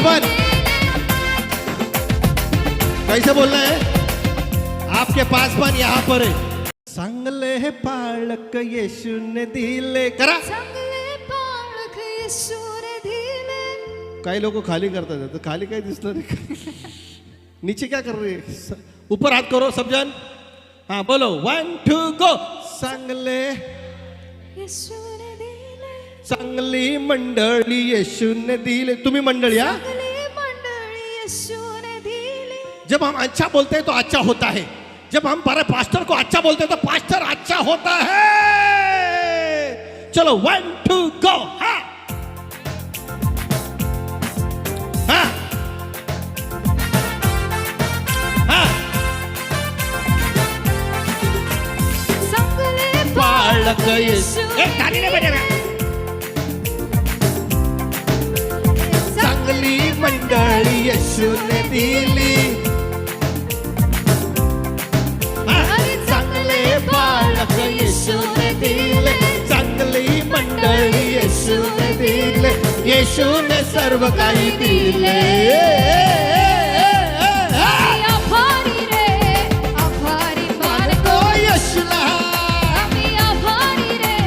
पासवान कैसे बोलना है? आपके पासवान यहाँ पर है. चांगले हे बाळक येशूने दिले. करा. चांगले बाळक येशूने दिले. काही लोग खाली करतात तो खाली काही दिसलं नाही. नीचे क्या कर रहे हैं? ऊपर हाथ करो सब जन. हाँ बोलो 1 2 गो. चांगले येशूने दिले. चांगली मंडळी येशूने दिले. तुम्ही मंडळी हा. चांगली मंडळी येशूने दिली. जब हम अच्छा बोलते हैं तो अच्छा होता है. जब हम पर पास्टर को अच्छा बोलते हैं तो पास्टर अच्छा होता है. चलो 1 2 गो. हाँ हाँ हाँ. चांगले बाळक येशू. ताली नाही बजाना. चांगली मंडळी येशूने दिली. चांगले बाळक येशूने दिले. चांगली मंडळी येशूने दिले. येशूने सर्व काही दिले. आभारी रे आभारी मानतो येशूला. आम्ही आभारी रे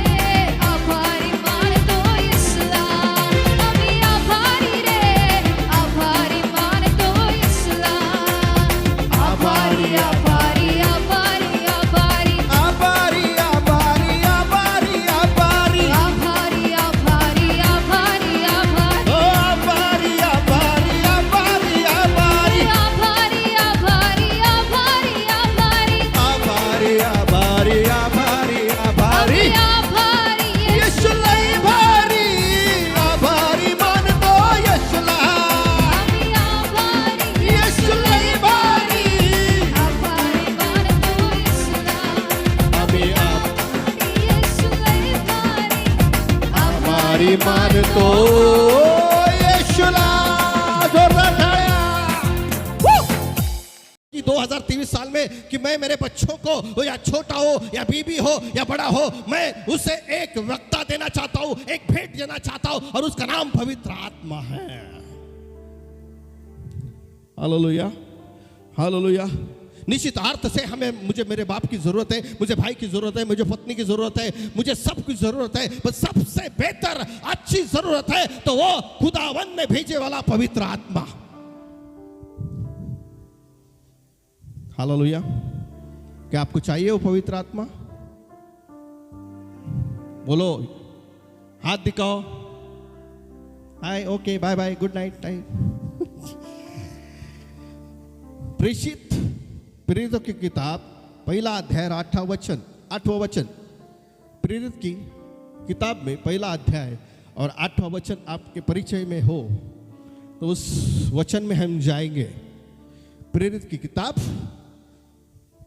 आभारी मानतो येशूला. आम्ही आभारी रे आभारी मानतो येशूला. आभारी आभारी आभारी आभारी आभारी आभारी आभारी आभारी. आभारी आभारी आभारी आभारी ओ आभारी आभारी आभारी आभारी. आभारी आभारी आभारी आभारी आभारी आभारी आभारी आभारी. आभारी येशूला भारी. आभारी मानतो येशूला. आम्ही आभारी येशूला भारी. आभारी मानतो येशूला. आम्ही येशूला भारी आभारी मानतो येशूला. जोरदार ताळ्या. 2023 साल में कि मैं मेरे बच्चों को या छोटा हो या बीबी हो या बड़ा हो मैं उसे एक वक्ता देना चाहता हूं, एक भेंट देना चाहता हूं और उसका नाम पवित्र आत्मा है. Hallelujah hallelujah. निश्चित अर्थ से मुझे मेरे बाप की जरूरत है, मुझे भाई की जरूरत है, मुझे पत्नी की जरूरत है, मुझे सब की जरूरत है. पर सबसे बेहतर अच्छी जरूरत है तो वो खुदावन ने भेजे वाला पवित्र आत्मा. हालेलुया. क्या आपको चाहिए वो पवित्र आत्मा? बोलो, हाथ दिखाओ. Hi, okay, bye bye, good night time. प्रेरितों की किताब पहला अध्याय 8वां वचन. प्रेरित की किताब में पहला अध्याय और 8वां वचन आपके परिचय में हो तो उस वचन में हम जाएंगे. प्रेरित की किताब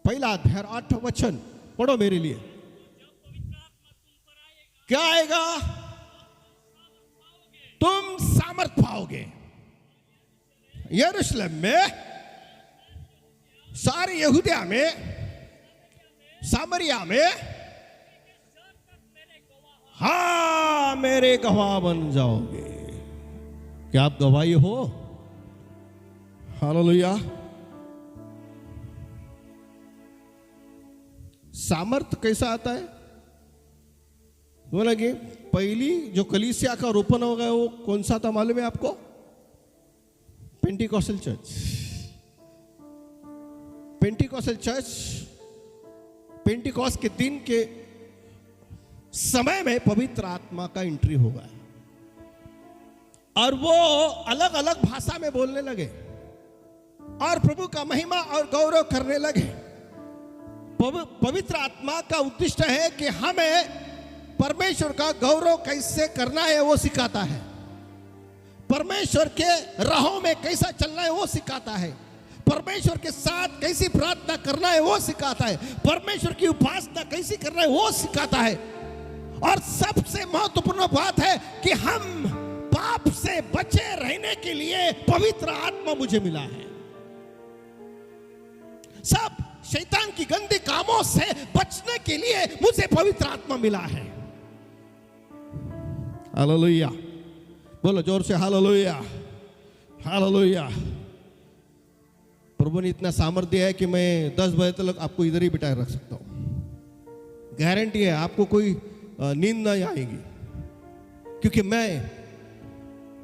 पहला अध्याय 8वां वचन पढ़ो मेरे लिए. क्या आएगा? तुम सामर्थ पाओगे. यरूशलेम में, सारे यहूदिया में, सामरिया में हाँ मेरे गवाह बन जाओगे. क्या आप गवाही हो? हालेलुया. सामर्थ कैसा आता है? बोला कि पहली जो कलीसिया का रोपण होगा वो कौन सा था मालूम है आपको? Pentecostal church. Pentecostal church Pentecost के दिन के समय में पवित्र आत्मा का एंट्री होगा और वो अलग अलग भाषा में बोलने लगे और प्रभु का महिमा और गौरव करने लगे. पवित्र आत्मा का उद्देश्य है कि हमें परमेश्वर का गौरव कैसे करना है वो सिखाता है. परमेश्वर के राहों में कैसा चलना है वो सिखाता है. परमेश्वर के साथ कैसी प्रार्थना करना है वो सिखाता है. परमेश्वर की उपासना कैसी करना है वो सिखाता है. और सबसे महत्वपूर्ण बात है कि हम पाप से बचे रहने के लिए पवित्र आत्मा मुझे मिला है. सब शैतान की गंदी कामों से बचने के लिए मुझे पवित्र आत्मा मिला है. हालेलुया. बोलो जोर से हालेलुया हालेलुया। प्रभु ने इतना सामर्थ्य दिया है कि मैं 10 बजे तक आपको इधर ही बिठाए रख सकता हूं। गारंटी है आपको कोई नींद नहीं आएगी, क्योंकि मैं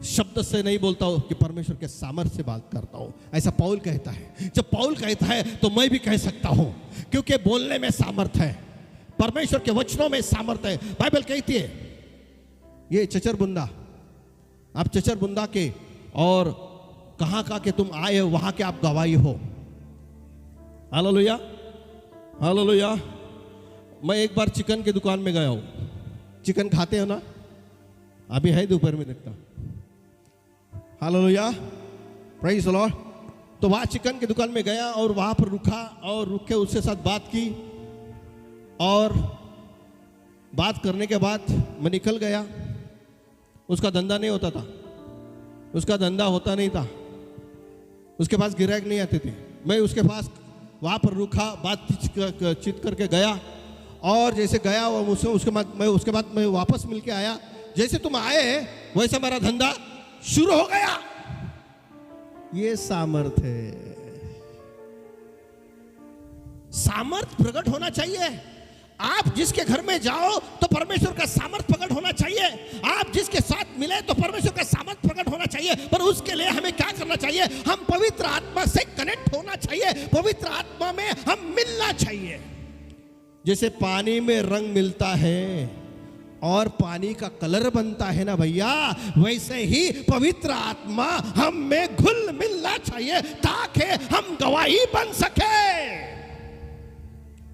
शब्द से नहीं बोलता हूं कि परमेश्वर के सामर्थ्य से बात करता हूं। ऐसा पौल कहता है। जब पौल कहता है तो मैं भी कह सकता हूं, क्योंकि बोलने में सामर्थ्य है, परमेश्वर के वचनों में सामर्थ्य है। बाइबल कहती है ये चचरबुंदा, आप चचरबुंदा के और कहां का के तुम आए हो, वहां के आप गवाही हो। Hallelujah, hallelujah. मैं एक बार चिकन की दुकान में गया हूं। चिकन खाते हो ना? अभी है दोपहर में देखता। Hallelujah, praise the Lord. तो वहां चिकन की दुकान में गया और वहां पर रुका और रुक के उसके साथ बात की, और बात करने के बाद मैं निकल गया। उसका धंधा नहीं होता था, उसका धंधा होता नहीं था, उसके पास ग्राहक नहीं आते थे। मैं उसके पास वहाँ पर रुका, बातचीत करके गया, और जैसे गया वो मुझसे उसके बाद मैं वापस मिल के आया। जैसे तुम आए वैसे मेरा धंधा शुरू हो गया। ये सामर्थ्य है। सामर्थ्य प्रकट होना चाहिए। आप जिसके घर में जाओ तो परमेश्वर का सामर्थ्य प्रकट होना चाहिए। आप जिसके साथ मिले तो परमेश्वर का सामर्थ्य प्रकट होना चाहिए। पर उसके लिए हमें क्या करना चाहिए? हम पवित्र आत्मा से कनेक्ट होना चाहिए, पवित्र आत्मा में हम मिलना चाहिए। जैसे पानी में रंग मिलता है और पानी का कलर बनता है ना भैया, वैसे ही पवित्र आत्मा हम में घुल मिलना चाहिए ताकि हम गवाही बन सके।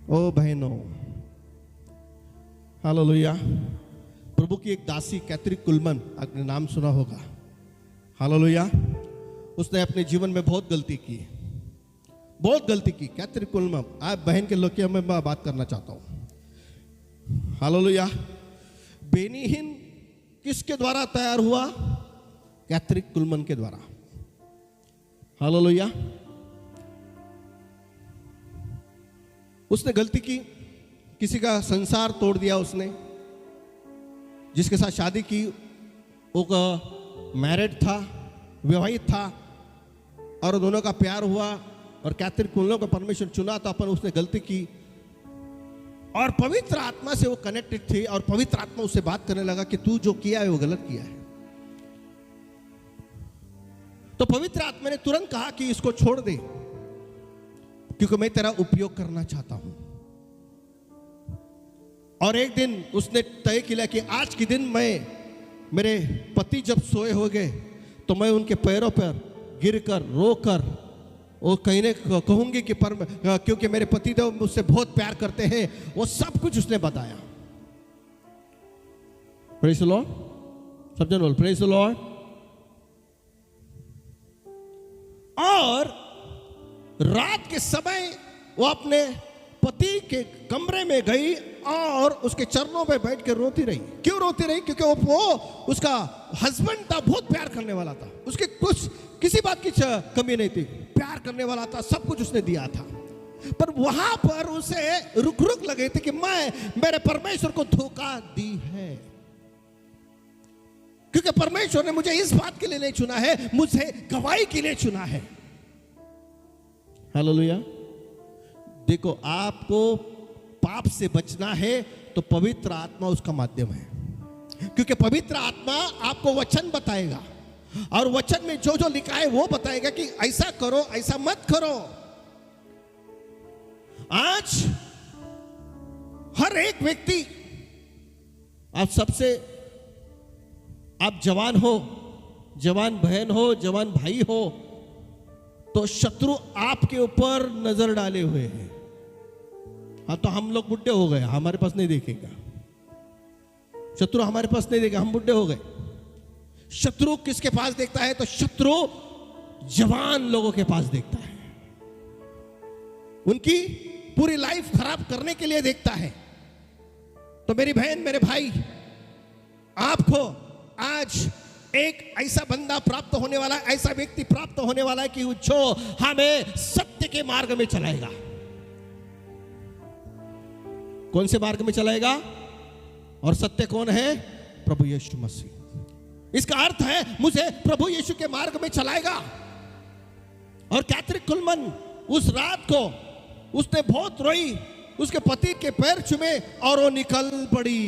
ओ बहनों, हालेलुया। प्रभु की एक दासी कैथरिन कुलमन, आपने नाम सुना होगा। हालेलुया। उसने अपने जीवन में बहुत गलती की, बहुत गलती की। कैथरिन कुलमन, आप बहन के लोग में मैं बात करना चाहता हूं। हालेलुया। बेनीहीन किसके द्वारा तैयार हुआ? कैथरिन कुलमन के द्वारा। हालेलुया। उसने गलती की, किसी का संसार तोड़ दिया उसने। जिसके साथ शादी की वो मैरिड था, विवाहित था, और दोनों का प्यार हुआ, और कैथरिन कुलमन को परमेश्वर चुना था, पर उसने गलती की और पवित्र आत्मा से वो कनेक्टेड थी, और पवित्र आत्मा उससे बात करने लगा कि तू जो किया है वो गलत किया है। तो पवित्र आत्मा ने तुरंत कहा कि इसको छोड़ दे, क्योंकि मैं तेरा उपयोग करना चाहता हूं। और एक दिन उसने तय किया कि आज के दिन मेरे पति जब सोए हो गए तो मैं उनके पैरों पर गिरकर रोकर वो कहूंगी कि क्योंकि मेरे पति तो मुझसे बहुत प्यार करते हैं। वो सब कुछ उसने बताया। Praise the Lord. सब जन बोल प्रेज़ द लॉर्ड। और रात के समय वो अपने पति के कमरे में गई और उसके चरणों पे बैठ के रोती रही। क्यों रोती रही? क्योंकि वो उसका हस्बैंड था, बहुत प्यार करने वाला था, उसके कुछ किसी बात की कमी नहीं थी, प्यार करने वाला था, सब कुछ उसने दिया था। पर वहां पर उसे रुक रुक लगे थे कि मैं मेरे परमेश्वर को धोखा दी है, क्योंकि परमेश्वर ने मुझे इस बात के लिए नहीं चुना है, मुझे गवाही के लिए चुना है। हालेलुया। देखो, आपको पाप से बचना है तो पवित्र आत्मा उसका माध्यम है, क्योंकि पवित्र आत्मा आपको वचन बताएगा, और वचन में जो जो लिखा है वो बताएगा कि ऐसा करो, ऐसा मत करो। आज हर एक व्यक्ति, आप जवान हो, जवान बहन हो, जवान भाई हो, तो शत्रु आपके ऊपर नजर डाले हुए हैं। हाँ, तो हम लोग बुढ़े हो गए, हमारे पास नहीं देखेगा शत्रु, हमारे पास नहीं देखेगा, हम बुढ़े हो गए। शत्रु किसके पास देखता है? तो शत्रु जवान लोगों के पास देखता है, उनकी पूरी लाइफ खराब करने के लिए देखता है। तो मेरी बहन, मेरे भाई, आपको आज एक ऐसा बंदा प्राप्त होने वाला, ऐसा व्यक्ति प्राप्त होने वाला है कि जो हमें सत्य के मार्ग में चलाएगा। कौन से मार्ग में चलाएगा? और सत्य कौन है? प्रभु यीशु मसीह। इसका अर्थ है मुझे प्रभु यीशु के मार्ग में चलाएगा। और कैथरीन कुलमन उस रात को उसने बहुत रोई, उसके पति के पैर चूमे और वो निकल पड़ी।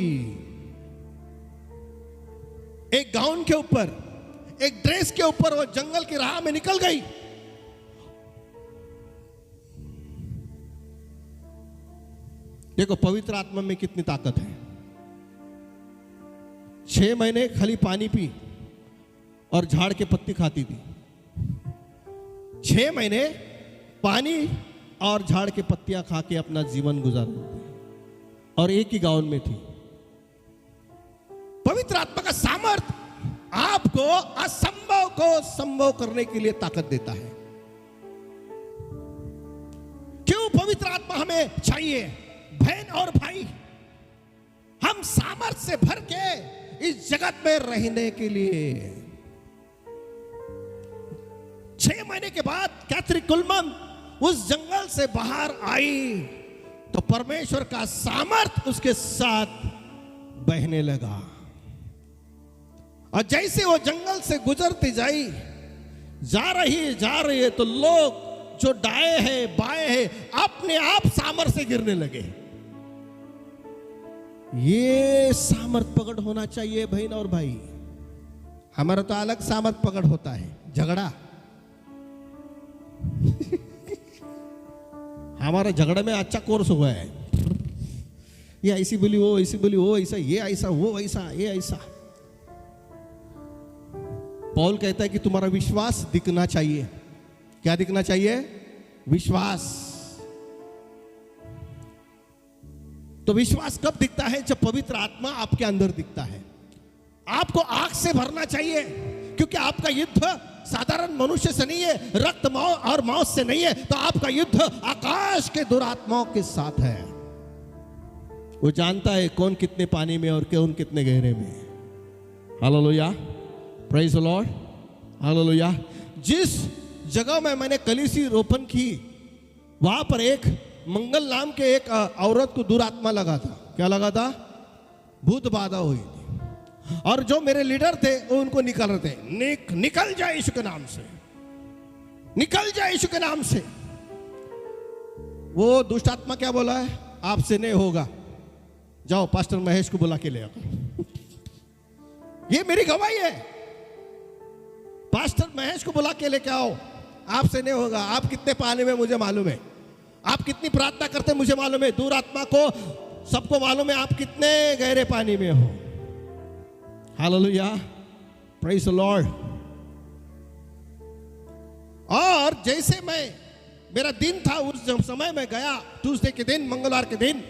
एक गाउन के ऊपर, एक ड्रेस के ऊपर वो जंगल की राह में निकल गई। देखो पवित्र आत्मा में कितनी ताकत है। 6 महीने खाली पानी पी और झाड़ के पत्ती खाती थी। 6 महीने पानी और झाड़ के पत्तियां खा के अपना जीवन गुजार रही थी और एक ही गाउन में थी। पवित्र आत्मा का सामर्थ आपको असंभव को संभव करने के लिए ताकत देता है। क्यों पवित्र आत्मा हमें चाहिए? बहन और भाई, हम सामर्थ्य से भर के इस जगत में रहने के लिए। 6 महीने के बाद कैथरीन कुलमन उस जंगल से बाहर आई तो परमेश्वर का सामर्थ उसके साथ बहने लगा। और जैसे वो जंगल से गुजरती जा रही है तो लोग जो दाएं हैं बाएं हैं अपने आप सामर्थ से गिरने लगे। ये सामर्थ पकड़ होना चाहिए बहन और भाई। हमारा तो अलग सामर्थ पकड़ होता है, झगड़ा। हमारा झगड़ा में अच्छा कोर्स हुआ है। ये ऐसी बोली वो ऐसी बोली, वो ऐसा, ये ऐसा, वो ऐसा, ये ऐसा। पौल कहता है कि तुम्हारा विश्वास दिखना चाहिए। क्या दिखना चाहिए? विश्वास। तो विश्वास कब दिखता है? जब पवित्र आत्मा आपके अंदर दिखता है। आपको आग से भरना चाहिए, क्योंकि आपका युद्ध साधारण मनुष्य से नहीं है, रक्त और मौत से नहीं है। तो आपका युद्ध आकाश के दुरात्माओं के साथ है। वो जानता है कौन कितने पानी में और कौन कितने गहरे में। Hallelujah, praise the Lord, hallelujah. जिस जगह में मैंने कलीसी रोपण की, वहां पर एक मंगल नाम के एक औरत को दुरात्मा लगा था। क्या लगा था? भूत बाधा हुई थी। और जो मेरे लीडर थे वो उनको निकल रहे थे, निकल जाए यीशु के नाम से, निकल जाए यीशु के नाम से। वो दुष्ट आत्मा क्या बोला है? आपसे नहीं होगा, जाओ पास्टर महेश को बुला के ले आओ। ये मेरी गवाही है। पास्टर महेश को बुला के लेके आओ, आपसे नहीं होगा। आप कितने पानी में मुझे मालूम है, आप कितनी प्रार्थना करते मुझे मालूम है, दूर आत्मा को सबको मालूम है आप कितने गहरे पानी में हो। Hallelujah, praise the Lord. और जैसे मेरा दिन था, उस समय मैं गया ट्यूसडे के दिन, मंगलवार के दिन,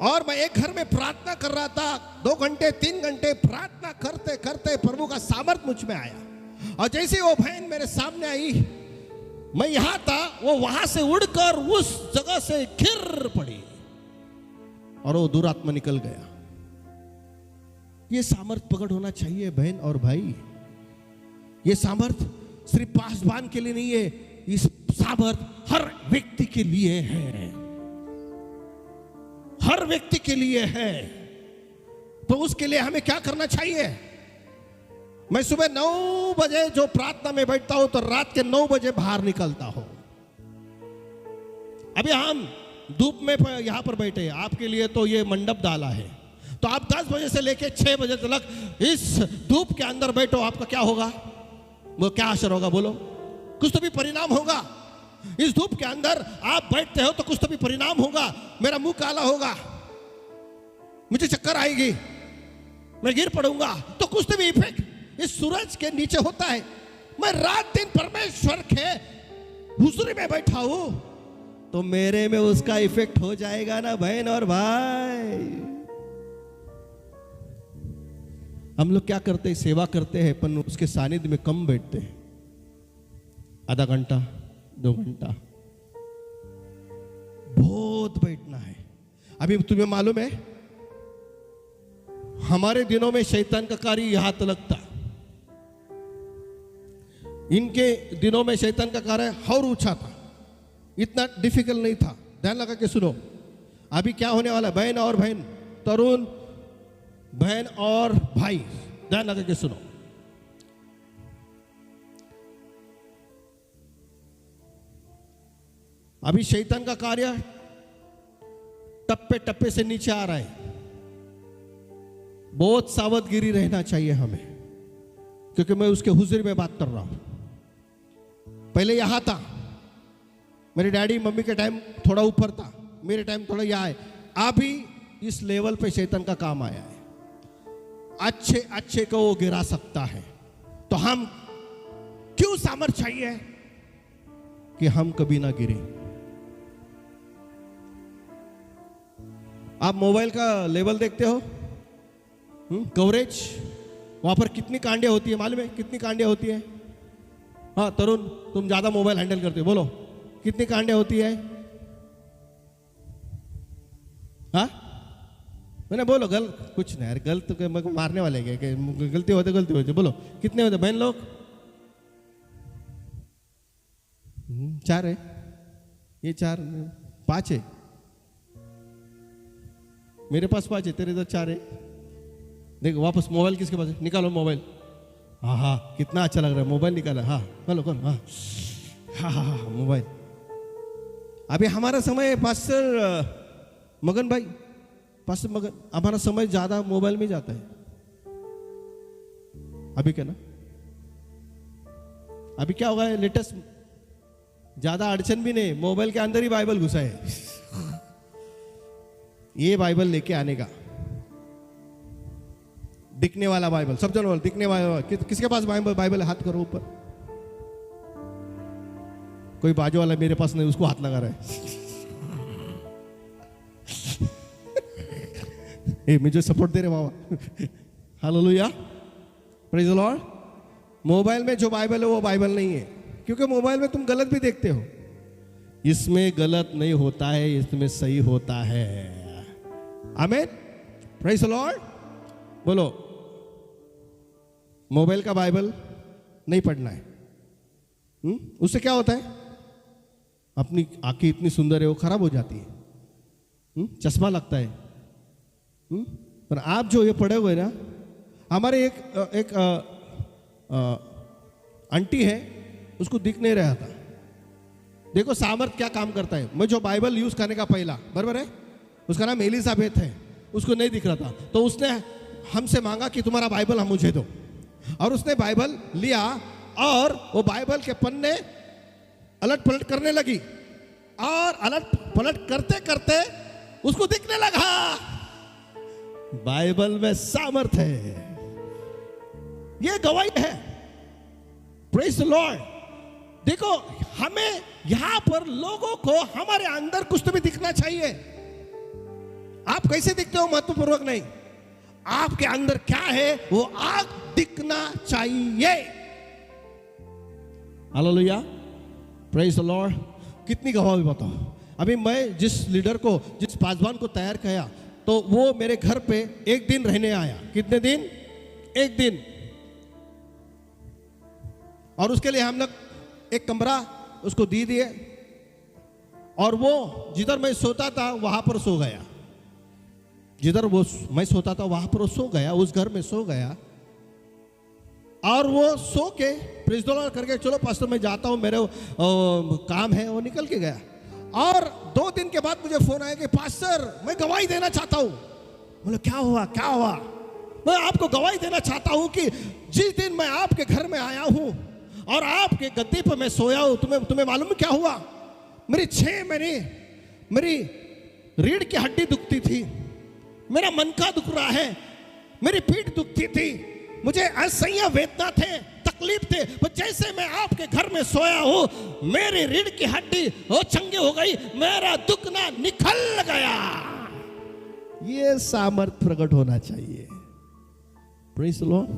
और मैं एक घर में प्रार्थना कर रहा था। 2 घंटे 3 घंटे प्रार्थना करते करते प्रभु का सामर्थ मुझ में आया। और जैसे वो बहन मेरे सामने आई, मैं यहां था, वो वहां से उड़कर उस जगह से गिर पड़ी और वो दुरात्मा निकल गया। ये सामर्थ पकड़ होना चाहिए बहन और भाई। ये सामर्थ सिर्फ पासवान के लिए नहीं है, इस सामर्थ हर व्यक्ति के लिए है, हर व्यक्ति के लिए है। तो उसके लिए हमें क्या करना चाहिए? मैं सुबह 9 बजे जो प्रार्थना में बैठता हूं तो रात के 9 बजे बाहर निकलता हूं। अभी हम धूप में यहां पर बैठे हैं, आपके लिए तो ये मंडप डाला है, तो आप 10 बजे से लेकर 6 बजे तक इस धूप के अंदर बैठो, आपका क्या होगा? वो क्या असर होगा? बोलो, कुछ तो भी परिणाम होगा। इस धूप के अंदर आप बैठते हो तो कुछ तो भी परिणाम होगा। मेरा मुंह काला होगा, मुझे चक्कर आएगी, मैं गिर पड़ूंगा, तो कुछ तो भी इफेक्ट इस सूरज के नीचे होता है। मैं रात दिन परमेश्वर के हुजूरी में बैठा हूं तो मेरे में उसका इफेक्ट हो जाएगा ना बहन और भाई। हम लोग क्या करते हैं? सेवा करते हैं, पर उसके सानिध्य में कम बैठते हैं। आधा घंटा 2 घंटा बहुत बैठना है। अभी तुम्हें मालूम है, हमारे दिनों में शैतान का कार्य यहां तक था, इनके दिनों में शैतान का कार्य और ऊंचा था, इतना डिफिकल्ट नहीं था। ध्यान लगा के सुनो, अभी क्या होने वाला? बहन और बहन, तरुण बहन और भाई, ध्यान लगा के सुनो। अभी शैतान का कार्य टप्पे टप्पे से नीचे आ रहा है। बहुत सावधगिरी रहना चाहिए हमें, क्योंकि मैं उसके हुजूर में बात कर रहा हूं। पहले यहां था, मेरे डैडी मम्मी के टाइम थोड़ा ऊपर था, मेरे टाइम थोड़ा यहां है। अभी इस लेवल पे शैतान का काम आया है। अच्छे अच्छे को वो गिरा सकता है। तो हम क्यों सामर्थ्य चाहिए कि हम कभी ना गिरे। आप मोबाइल का लेवल देखते हो, कवरेज, वहां पर कितनी कांडियां होती है मालूम है? कितनी कांडियां होती है? हाँ तरुण, तुम ज्यादा मोबाइल हैंडल करते हो, बोलो कितनी कांडियां होती है? हाँ मैंने बोलो कुछ नहीं यार, गलत मारने वाले के गलती होते बोलो कितने होते बहन लोग? 4 है, ये 4 5 है, मेरे पास 5 है, तेरे इधर 4 है। देखो वापस मोबाइल किसके पास है? निकालो मोबाइल। हाँ हाँ कितना अच्छा लग रहा है, मोबाइल निकाला। हाँ करो करो, हाँ हाँ हाँ हाँ मोबाइल। अभी हमारा समय पास्टर मगन भाई, पास्टर मगन, हमारा समय ज्यादा मोबाइल में जाता है अभी, क्या ना? अभी क्या होगा लेटेस्ट, ज्यादा अड़चन भी नहीं, मोबाइल के अंदर ही बाइबल घुसा है। ये बाइबल लेके आने का, दिखने वाला बाइबल, सब जन बोल दिखने वाला। किसके पास बाइबल है? हाथ करो ऊपर। कोई बाजू वाला मेरे पास नहीं, उसको हाथ लगा रहा है। ए, मुझे सपोर्ट दे रहे बाबा। Hallelujah, praise the lord. Mobile में जो बाइबल है वो बाइबल नहीं है, क्योंकि मोबाइल में तुम गलत भी देखते हो। इसमें गलत नहीं होता है, इसमें सही होता है। आमीन, प्रेज द लॉर्ड। बोलो मोबाइल का बाइबल नहीं पढ़ना है। उससे क्या होता है? अपनी आंखें इतनी सुंदर है वो खराब हो जाती है, चश्मा लगता है। पर आप जो ये पढ़े हुए ना, हमारे एक आंटी है, उसको दिख नहीं रहा था। देखो सामर्थ क्या काम करता है। मैं जो बाइबल यूज करने का पहला, बराबर है, उसका नाम एलिजाबेथ है, उसको नहीं दिख रहा था, तो उसने हमसे मांगा कि तुम्हारा बाइबल हम मुझे दो। और उसने बाइबल लिया और वो बाइबल के पन्ने अलट पलट करने लगी, और अलट पलट करते करते उसको दिखने लगा बाइबल में सामर्थ है। ये गवाही है, प्रेज द लॉर्ड। देखो हमें यहां पर लोगों को हमारे अंदर कुछ तो भी दिखना चाहिए। आप कैसे दिखते हो महत्वपूर्वक नहीं, आपके अंदर क्या है वो आग दिखना चाहिए। Hallelujah, praise the Lord. कितनी गवाही बताओ। अभी मैं जिस लीडर को, जिस पासवान को तैयार किया, तो वो मेरे घर पे 1 दिन रहने आया। कितने दिन? 1 दिन। और उसके लिए हम लोग एक कमरा उसको दे दिए, और वो जिधर मैं सोता था वहां पर सो गया। जिधर वो मैं सोता था वहां पर वो सो गया, उस घर में सो गया। और वो सो के प्रेज द लॉर्ड करके, चलो पास्टर मैं जाता हूं, मेरे काम है, वो निकल के गया। और 2 दिन के बाद मुझे फोन आया कि पास्टर मैं गवाही देना चाहता हूं। बोले क्या हुआ, क्या हुआ? मैं आपको गवाही देना चाहता हूं कि जिस दिन मैं आपके घर में आया हूं और आपके गद्दे पर मैं सोया हूं, तुम्हें मालूम क्या हुआ? मेरी 6 महीने मेरी रीढ़ की हड्डी दुखती थी, मेरा मनका दुख रहा है, मेरी पीठ दुखती थी, मुझे असह्य वेदना थे, तकलीफ थे। पर जैसे मैं आपके घर में सोया हूं, मेरी रीढ़ की हड्डी वो चंगी हो गई, मेरा दुखना निकल गया। ये सामर्थ प्रकट होना चाहिए। Praise the Lord,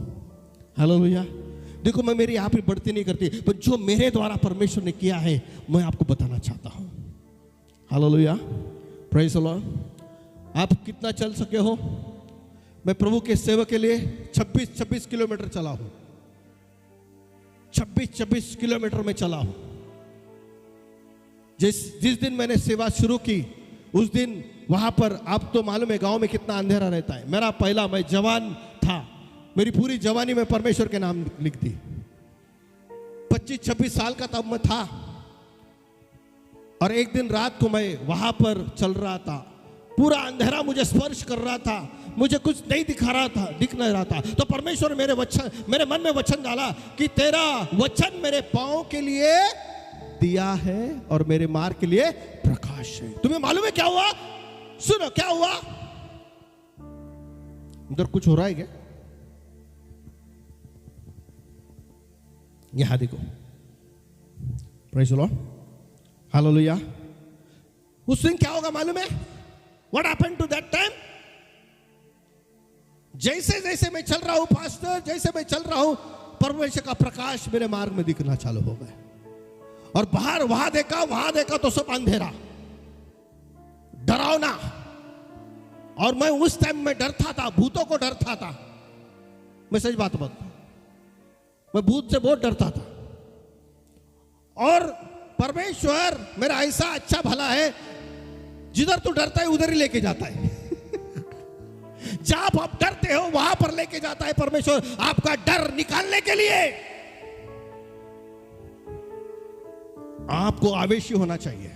hallelujah. देखो मैं मेरी आप ही बढ़ती नहीं करती, पर जो मेरे द्वारा परमेश्वर ने किया है मैं आपको बताना चाहता हूं। Hallelujah, praise the Lord. आप कितना चल सके हो? मैं प्रभु के सेवा के लिए 26 किलोमीटर चला हूं। 26 किलोमीटर में चला हूं। जिस दिन मैंने सेवा शुरू की उस दिन वहां पर, आप तो मालूम है गांव में कितना अंधेरा रहता है। मैं जवान था मेरी पूरी जवानी में परमेश्वर के नाम लिख दी। 25-26 साल का तब मैं था और एक दिन रात को मैं वहां पर चल रहा था, पूरा अंधेरा मुझे स्पर्श कर रहा था, मुझे कुछ नहीं दिख नहीं रहा था। तो परमेश्वर मेरे मन में वचन डाला कि तेरा वचन मेरे पांव के लिए दिया है और मेरे मार्ग के लिए प्रकाश है। तुम्हें मालूम है क्या हुआ? सुनो क्या हुआ। उधर कुछ हो रहा है क्या? यहां देखो, प्रेज़ द लॉर्ड, हालेलुया। उस दिन क्या होगा मालूम है? What happened to that time? जैसे जैसे मैं चल रहा हूं पास्टर, जैसे मैं चल रहा हूं, परमेश्वर का प्रकाश मेरे मार्ग में दिखना चालू हो गया। और बाहर वहां देखा तो सब अंधेरा, डरावना। और मैं उस टाइम में डरता था, भूतों को डरता था। मैं सच बात बताऊं, मैं भूत से बहुत डरता था। और परमेश्वर मेरा ऐसा अच्छा भला है, जिधर तू डरता है उधर ही लेके जाता है। जहां आप डरते हो वहां पर लेके जाता है परमेश्वर, आपका डर निकालने के लिए। आपको आवेशी होना चाहिए।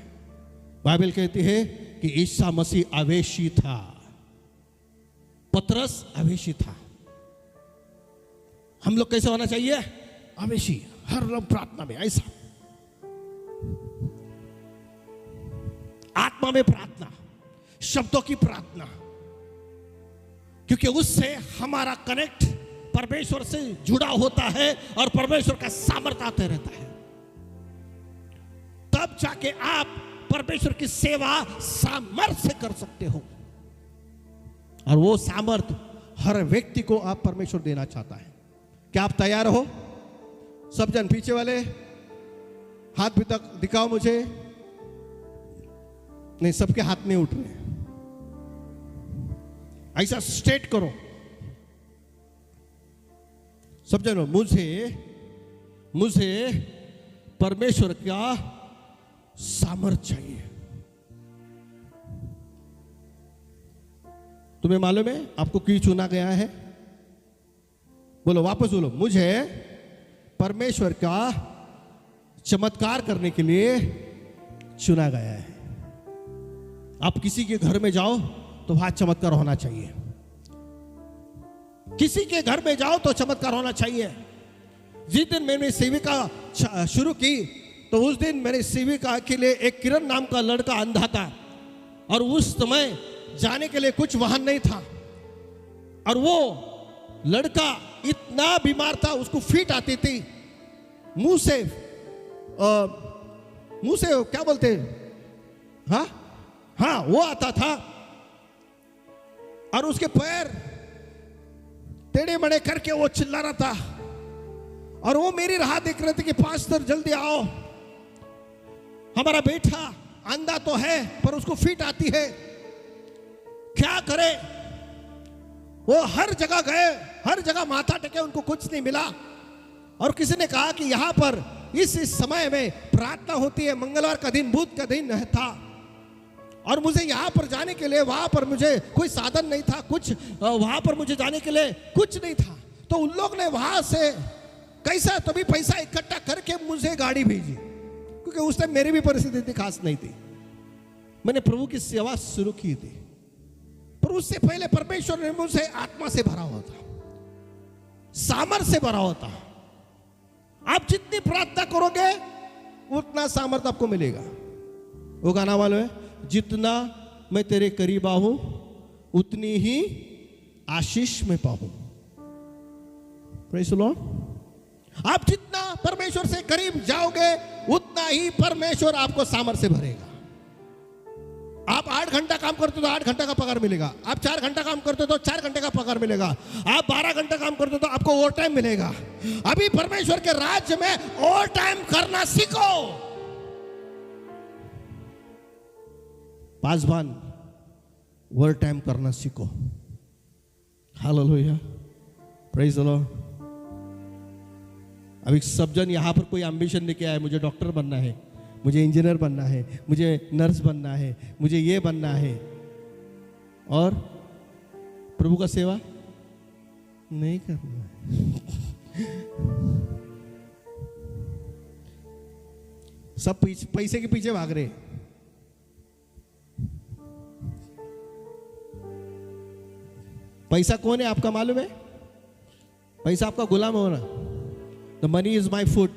बाइबल कहती है कि ईसा मसीह आवेशी था, पतरस आवेशी था। हम लोग कैसे होना चाहिए? आवेशी, हर रोज प्रार्थना में ऐसा, आत्मा में प्रार्थना, शब्दों की प्रार्थना, क्योंकि उससे हमारा कनेक्ट परमेश्वर से जुड़ा होता है और परमेश्वर का सामर्थ्य आते रहता है। तब जाके आप परमेश्वर की सेवा सामर्थ्य से कर सकते हो। और वो सामर्थ्य हर व्यक्ति को आप परमेश्वर देना चाहता है। क्या आप तैयार हो? सब जन, पीछे वाले हाथ भी तक दिखाओ मुझे। नहीं, सबके हाथ नहीं उठ रहे। ऐसा स्ट्रेट करो। सब जनो, मुझे परमेश्वर का सामर्थ्य चाहिए। तुम्हें मालूम है आपको क्यों चुना गया है? बोलो, वापस बोलो, मुझे परमेश्वर का चमत्कार करने के लिए चुना गया है। आप किसी के घर में जाओ तो वहां चमत्कार होना चाहिए। किसी के घर में जाओ तो चमत्कार होना चाहिए। जिस दिन मैंने सेविका शुरू की तो उस दिन मेरे सेविका के लिए एक किरण नाम का लड़का अंधा था और उस समय जाने के लिए कुछ वाहन नहीं था। और वो लड़का इतना बीमार था, उसको फीट आती थी, मुंह से क्या बोलते हैं, हाँ वो आता था। और उसके पैर टेढ़े मड़े करके वो चिल्ला रहा था। और वो मेरी राह देख रहे थे कि पास्टर जल्दी आओ, हमारा बेटा अंधा तो है पर उसको फीट आती है, क्या करे। वो हर जगह गए, हर जगह माथा टेके, उनको कुछ नहीं मिला। और किसी ने कहा कि यहां पर इस समय में प्रार्थना होती है, मंगलवार का दिन, बुध का दिन था। और मुझे यहां पर जाने के लिए, वहां पर मुझे कोई साधन नहीं था, कुछ वहां पर मुझे जाने के लिए कुछ नहीं था। तो उन लोग ने वहां से कैसा तो भी पैसा इकट्ठा करके मुझे गाड़ी भेजी, क्योंकि उस टाइम मेरी भी परिस्थिति इतनी खास नहीं थी। मैंने प्रभु की सेवा शुरू की थी, पर उससे पहले परमेश्वर ने मुझे आत्मा से भरा हुआ था, सामर्थ्य से भरा हुआ था। आप जितनी प्रार्थना करोगे उतना सामर्थ्य आपको मिलेगा। वो गाना वालों है, जितना मैं तेरे करीब आऊं उतनी ही आशीष में पाऊं। Praise the Lord. आप जितना परमेश्वर से करीब जाओगे उतना ही परमेश्वर आपको सामर्थ्य से भरेगा। आप 8 घंटा काम करते हो तो 8 घंटा का पगार मिलेगा। आप 4 घंटा काम करते हो तो 4 घंटे का पगार मिलेगा। आप 12 घंटा काम करते हो तो आपको ओवर टाइम मिलेगा। अभी परमेश्वर के राज्य में ओवर टाइम करना सीखो। पासवान, ओवर टाइम करना सीखो। Hallelujah, praise the Lord. अभी सब जन यहां पर कोई एम्बिशन लेके आए, मुझे डॉक्टर बनना है, मुझे इंजीनियर बनना है, मुझे नर्स बनना है, मुझे ये बनना है। और प्रभु का सेवा नहीं करना है। सब पैसे के पीछे भाग रहे। पैसा कौन है आपका मालूम है? पैसा आपका गुलाम होना। The money is my food.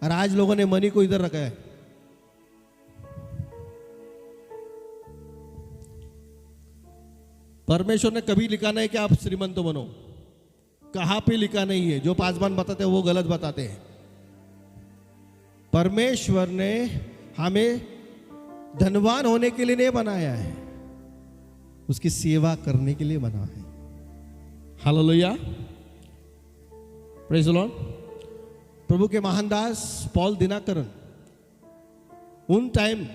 और आज लोगों ने मनी को इधर रखा है। परमेश्वर ने कभी लिखा नहीं कि आप श्रीमंत बनो। कहां पे लिखा नहीं है। जो पासवान बताते हैं वो गलत बताते हैं। परमेश्वर ने हमें धनवान होने के लिए नहीं बनाया है, उसकी सेवा करने के लिए बना है। Hallelujah, praise the lord. प्रभु के महान दास पॉल दिनाकरन, उन टाइम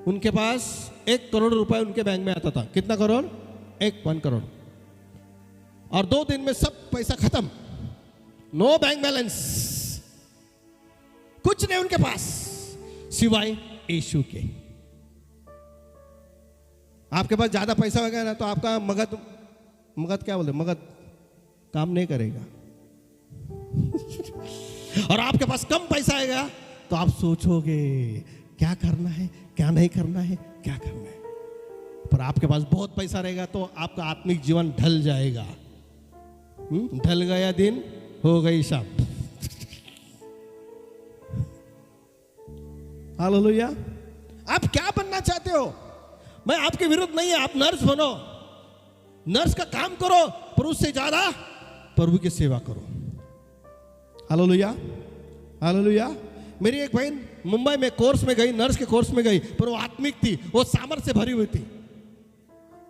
उनके पास 1 करोड़ रुपए उनके बैंक में आता था। कितना करोड़? 1 करोड़। और 2 दिन में सब पैसा खत्म। नो बैंक बैलेंस, कुछ नहीं उनके पास सिवाय यीशु के। आपके पास ज्यादा पैसा होगा ना तो आपका मगध क्या बोलते, मगध काम नहीं करेगा। और आपके पास कम पैसा आएगा तो आप सोचोगे क्या करना है, क्या नहीं करना है, क्या करना है। पर आपके पास बहुत पैसा रहेगा तो आपका आत्मिक जीवन ढल जाएगा। ढल गया दिन, हो गई शाम। हालेलुया। आप क्या बनना चाहते हो? मैं आपके विरुद्ध नहीं है। आप नर्स बनो, नर्स का काम करो, पर उससे ज्यादा प्रभु की सेवा करो। Hallelujah, hallelujah. मेरी एक बहन मुंबई में कोर्स में गई, नर्स के कोर्स में गई, पर वो आत्मिक थी, वो सामर्थ से भरी हुई थी।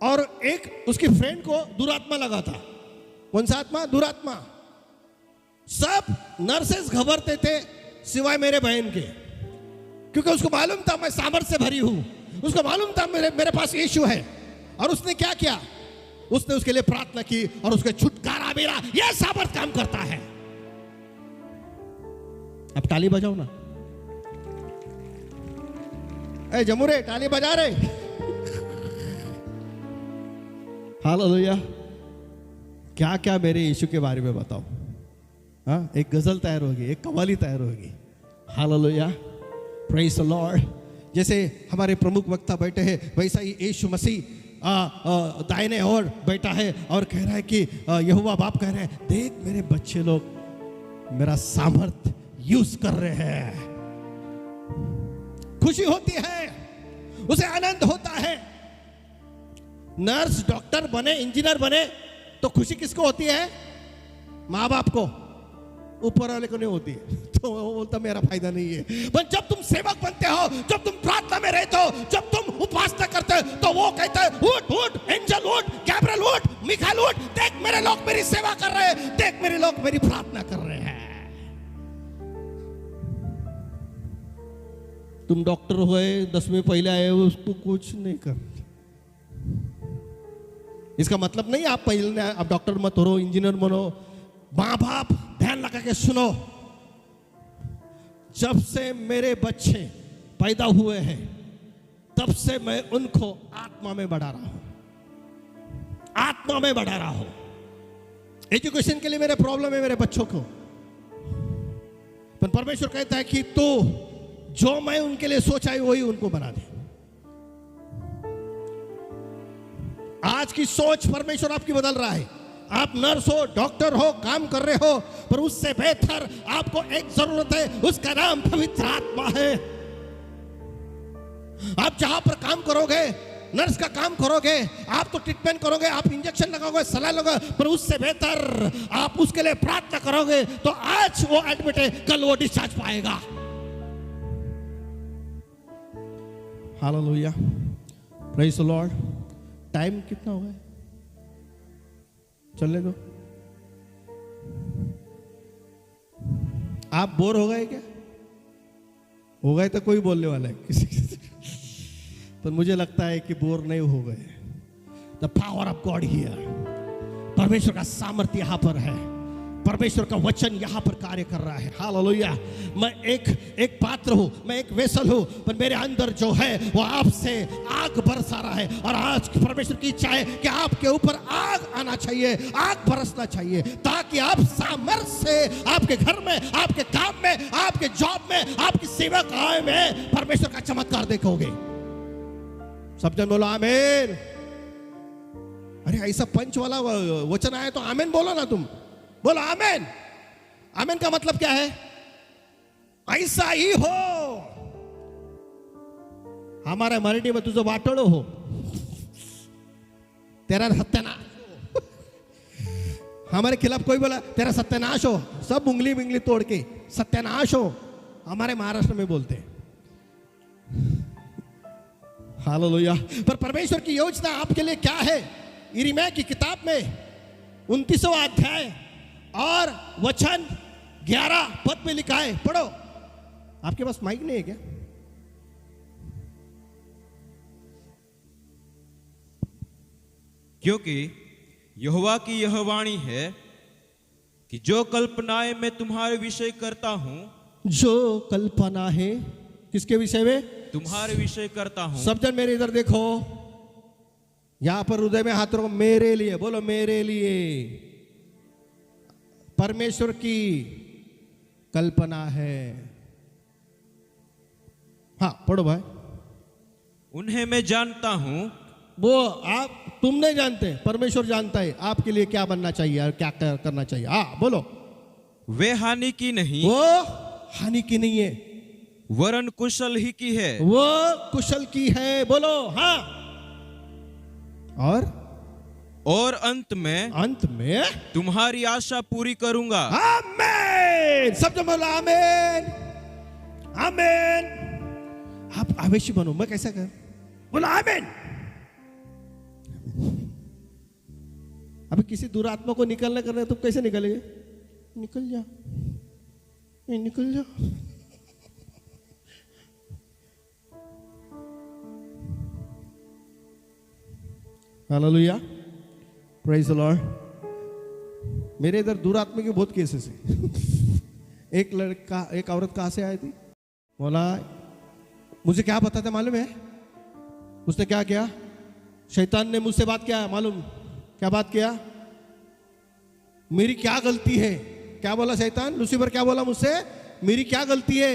और एक उसकी फ्रेंड को दुरात्मा लगा था। कौन सा आत्मा? दुरात्मा। सब नर्सेस घबराते थे सिवाय मेरे बहन के, क्योंकि उसको मालूम था मैं सामर्थ से भरी हूं। उसको मालूम था मेरे पास यीशु है। और उसने क्या किया? उसने उसके लिए प्रार्थना की और उसके छुटकारा मिला। यह सामर्थ काम करता है। अब ताली बजाओ ना। ए जमुरे, ताली बजा रहे। हालेलुया। क्या क्या मेरे यीशु के बारे में बताओ। हाँ, एक गजल तैयार होगी, एक कव्वाली तैयार होगी। Hallelujah, praise the Lord. जैसे हमारे प्रमुख वक्ता बैठे हैं, वैसा ही यीशु मसीह दाहिने ओर बैठा है और कह रहा है कि यहोवा बाप कह रहे हैं, देख मेरे बच्चे लोग मेरा सामर्थ यूज कर रहे हैं। खुशी होती है, उसे आनंद होता है। नर्स, डॉक्टर बने, इंजीनियर बने तो खुशी किसको होती है? माँ बाप को, ऊपर वाले को नहीं होती। तो वो बोलता मेरा फायदा नहीं है। पर जब तुम सेवक बनते हो, जब तुम प्रार्थना में रहते हो, जब तुम उपासना करते हो, तो वो कहते हैं उठ उठ, एंजल उठ, गैब्रियल उठ, मिखाएल उठ, देख मेरे लोग मेरी सेवा कर रहे हैं, देख मेरे लोग मेरी प्रार्थना कर रहे हैं। तुम डॉक्टर हुए, 10वीं पहले आए हो, उसको कुछ नहीं कर। इसका मतलब नहीं आप पहले आप डॉक्टर मत हो, इंजीनियर बनो। माँ बाप ध्यान लगा के सुनो, जब से मेरे बच्चे पैदा हुए हैं तब से मैं उनको आत्मा में बढ़ा रहा हूं, आत्मा में बढ़ा रहा हूं। एजुकेशन के लिए मेरे प्रॉब्लम है मेरे बच्चों को, पर परमेश्वर कहता है कि तू जो मैं उनके लिए सोचा है वही उनको बना दे। आज की सोच परमेश्वर आपकी बदल रहा है। आप नर्स हो, डॉक्टर हो, काम कर रहे हो, पर उससे बेहतर आपको एक जरूरत है, उसका नाम पवित्र आत्मा है। आप जहां पर काम करोगे, नर्स का काम करोगे, आप तो ट्रीटमेंट करोगे, आप इंजेक्शन लगाओगे, सलाह लगाओगे, पर उससे बेहतर आप उसके लिए प्रार्थना करोगे तो आज वो एडमिट है, कल वो डिस्चार्ज पाएगा। Hallelujah, praise the Lord. Time कितना हुआ है? चलने दो। आप बोर हो गए क्या? हो गए तो कोई बोलने वाला है किसी पर मुझे लगता है कि बोर नहीं हो गए। The power of God here, परमेश्वर का सामर्थ्य यहां पर है। परमेश्वर का वचन यहां पर कार्य कर रहा है। हालेलुया। मैं एक पात्र हूं, मैं एक वेसल हूं, पर मेरे अंदर जो है वो आपसे आग बरसा रहा है। और आज परमेश्वर की इच्छा है कि आपके ऊपर आग आना चाहिए, आग बरसना चाहिए, ताकि आप सामर्थ्य से आपके घर में, आपके काम में, आपके जॉब में, आपकी सेवा कार्य में परमेश्वर का चमत्कार देखोगे। सब जन बोलो आमीन। अरे ऐसा पंच वाला वचन आया तो आमीन बोलो ना तुम, बोलो आमीन। आमीन का मतलब क्या है? ऐसा ही हो। हमारे मराठी में तुझं वाटोळं हो, तेरा सत्यानाश। हमारे खिलाफ कोई बोला तेरा सत्यानाश हो, सब उंगली बिंगली तोड़ के सत्यानाश हो, हमारे महाराष्ट्र में बोलते हैं। हालेलुया। पर परमेश्वर की योजना आपके लिए क्या है? यिर्मयाह की किताब में 29वां अध्याय और वचन 11 पद में लिखा है, पढ़ो। आपके पास माइक नहीं है क्या? क्योंकि यहोवा की यह वाणी है कि जो कल्पनाएं मैं तुम्हारे विषय करता हूं, जो कल्पना है किसके विषय में? तुम्हारे विषय करता हूं। सब जन मेरे इधर देखो, यहां पर हृदय में हाथ रखो, मेरे लिए बोलो, मेरे लिए परमेश्वर की कल्पना है। हाँ पढ़ो भाई। उन्हें मैं जानता हूं। वो आप तुम नहीं जानते, परमेश्वर जानता है आपके लिए क्या बनना चाहिए और क्या करना चाहिए। हाँ बोलो। वे हानि की नहीं, वो हानि की नहीं है, वरन कुशल ही की है। वो कुशल की है। बोलो हाँ। और अंत में तुम्हारी आशा पूरी करूंगा। आमीन। सब जन बोलो आमीन, आमीन। आप आवेशी बनो। मैं कैसा कर बोलो आमीन। अभी किसी दुरात्मा को निकलना करना है, तुम कैसे निकलेंगे? निकल जा, निकल जा। Hallelujah, praise the Lord. मेरे इधर दुरात्मा के बहुत केसेस है। एक औरत कहां से आई थी? बोला मुझे क्या पता था मालूम है? उसने क्या किया? शैतान ने मुझसे बात किया, मालूम क्या बात किया? मेरी क्या गलती है? क्या बोला शैतान? लूसीफर क्या बोला मुझसे? मेरी क्या गलती है?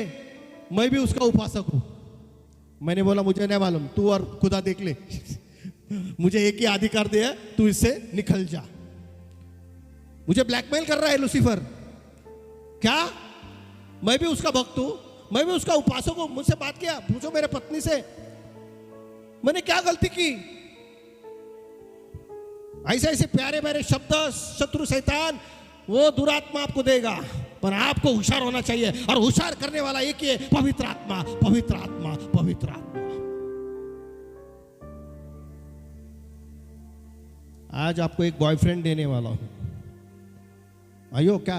मैं भी उसका उपासक हूं। मैंने बोला मुझे नहीं मालूम, तू और खुदा देख ले। मुझे एक ही अधिकार दिया, तू इससे निकल जा। मुझे ब्लैकमेल कर रहा है लूसीफर। क्या? मैं भी उसका भक्त हूं, मैं भी उसका उपासक हूं। मुझसे बात किया, पूछो मेरे पत्नी से, मैंने क्या गलती की? ऐसे ऐसे प्यारे प्यारे शब्द शत्रु शैतान वो दुरात्मा आपको देगा, पर आपको होशियार होना चाहिए। और होशियार करने वाला एक ही है, पवित्र आत्मा, पवित्र आत्मा, पवित्र आत्मा। आज आपको एक बॉयफ्रेंड देने वाला हूं। आयो क्या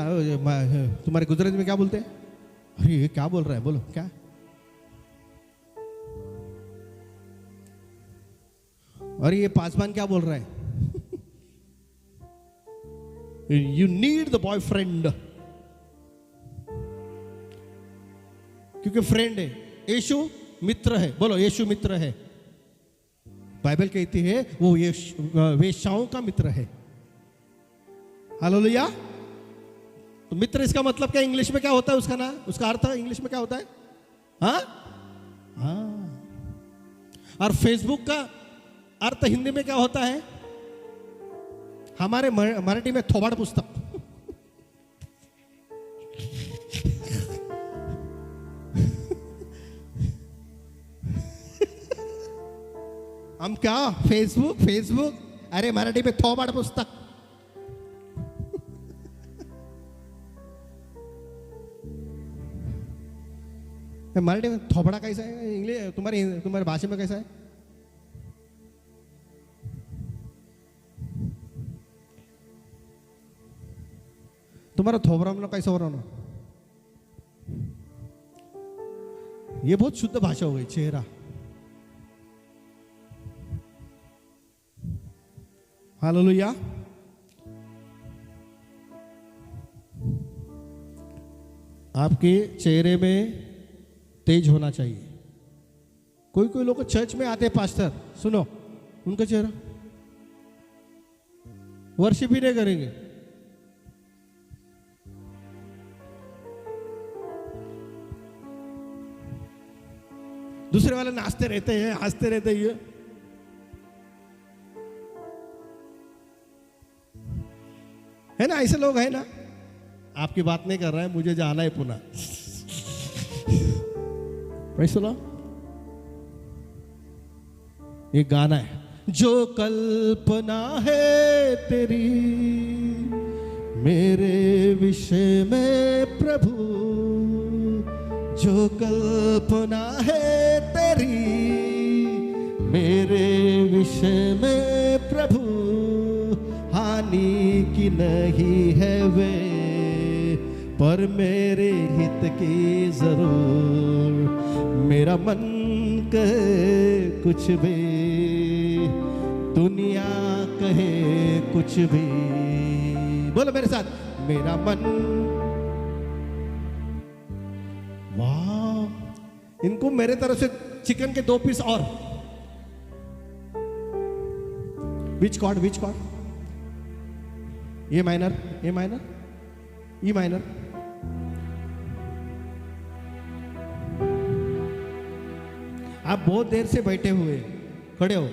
तुम्हारे गुजराती में क्या बोलते हैं? अरे ये क्या बोल रहा है? बोलो क्या? अरे ये पासवान क्या बोल रहा है? यू नीड द बॉयफ्रेंड, क्योंकि फ्रेंड है। यीशु मित्र है, बोलो यीशु मित्र है। बाइबल कहती है वो वेश्याओं का मित्र है। हालेलुया। तो मित्र इसका मतलब क्या इंग्लिश में क्या होता है? उसका नाम, उसका अर्थ इंग्लिश में क्या होता है? हाँ हाँ। और फेसबुक का अर्थ हिंदी में क्या होता है? हमारे मराठी में थोबाड़ पुस्तक। हम क्या फेसबुक फेसबुक, अरे मराठी में थोबाड़ पुस्तक। मराठी में थोबड़ा कैसा है? इंग्लिश तुम्हारी भाषा में कैसा है? तुम्हारा थोबड़ा में कैसा हो रहा ना? ये बहुत शुद्ध भाषा हो गई। चेहरा, हालेलुया। आपके चेहरे में तेज होना चाहिए। कोई कोई लोग चर्च में आते पास्टर, सुनो उनका चेहरा वर्शिप ही नहीं करेंगे। दूसरे वाले नाचते रहते हैं, हंसते रहते हैं। है ना, ऐसे लोग हैं ना। आपकी बात नहीं कर रहा है, मुझे जाना है पुनः। भाई सुनो, ये गाना है, जो कल्पना है तेरी मेरे विषय में प्रभु, जो कल्पना है तेरी मेरे विषय में प्रभु, हानि की नहीं है वे, पर मेरे हित की जरूर। मेरा मन कहे कुछ भी, दुनिया कहे कुछ भी, बोलो मेरे साथ, मेरा मन। वाह, इनको मेरे तरफ से चिकन के 2 पीस और। Which chord, which chord? A minor, A minor, E minor. आप बहुत देर से बैठे हुए, खड़े हो।